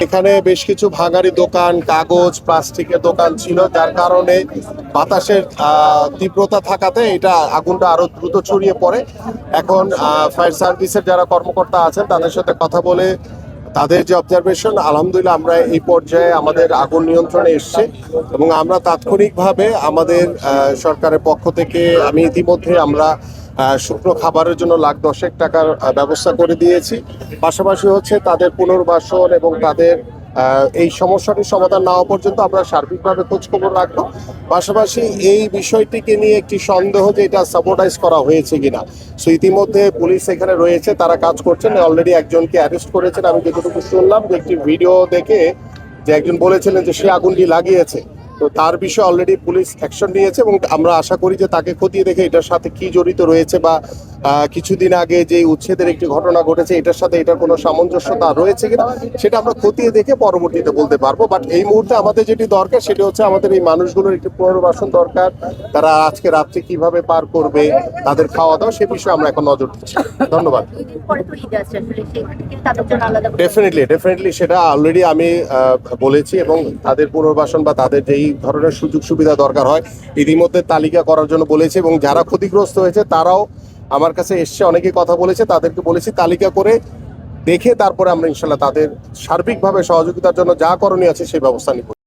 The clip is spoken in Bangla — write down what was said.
এখানে বেশ কিছু ভাঙারি দোকান, কাগজ, প্লাস্টিকের দোকান ছিল, যার কারণে বাতাসের তীব্রতা থাকাতে এটা আগুনটা আরো দ্রুত ছড়িয়ে পড়ে। এখন ফায়ার সার্ভিসের যারা কর্মকর্তা আছেন তাদের সাথে কথা বলে তাদের যে অবজারভেশন, আলহামদুলিল্লাহ আমরা এই পর্যায়ে আমাদের আগুন নিয়ন্ত্রণে এসছে এবং আমরা তাৎক্ষণিকভাবে আমাদের সরকারের পক্ষ থেকে ইতিমধ্যে আমরা শুকনো খাবারের জন্য $10,00,000 ব্যবস্থা করে দিয়েছি। পাশাপাশি হচ্ছে তাদের পুনর্বাসন এবং তাদের এই সমস্যাটির সমাধান না হওয়া পর্যন্ত আমরা সার্বিকভাবে খোঁজখবর রাখবো। পাশাপাশি এই বিষয়টিকে নিয়ে একটি সন্দেহ যে এটা সাবোটাইজ করা হয়েছে কিনা, সো ইতিমধ্যে পুলিশ এখানে রয়েছে, তারা কাজ করছেন, অলরেডি একজনকে অ্যারেস্ট করেছেন। আমি যতটুকু শুনলাম যে একটি ভিডিও দেখে যে একজন বলেছিলেন যে সে আগুনটি লাগিয়েছে, তো তার বিষয়ে অলরেডি পুলিশ অ্যাকশন নিয়েছে এবং আমরা আশা করি যে তাকে খতিয়ে দেখে এটার সাথে কি জড়িত রয়েছে বা কিছুদিন আগে যে উচ্ছেদের একটি ঘটনা ঘটেছে এটার সাথে এটার কোনো সামঞ্জস্যতা রয়েছে কিনা সেটা আমরা খতিয়ে দেখে পরবর্তীতে বলতে পারবো। বাট এই মুহূর্তে আমাদের যেটি দরকার সেটি হচ্ছে আমাদের এই মানুষগুলোর একটি পুনর্বাসন দরকার। তারা আজকে রাত্রে কিভাবে পার করবে, তাদের খাওয়া দাওয়া, সে বিষয়ে আমরা এখন নজর দিচ্ছি। ধন্যবাদ। ডেফিনেটলি সেটা অলরেডি আমি বলেছি এবং তাদের পুনর্বাসন বা তাদের যেই ধরনের সুযোগ সুবিধা দরকার হয় ইতিমধ্যে তালিকা করার জন্য বলেছি এবং যারা ক্ষতিগ্রস্ত হয়েছে তারাও আমার কাছে এসছে, অনেকে কথা বলেছে, তাদেরকে বলেছি তালিকা করে দেখে তারপরে আমরা ইনশাল্লাহ তাদের সার্বিকভাবে সহযোগিতার জন্য যা করণীয় আছে সেই ব্যবস্থা নিব।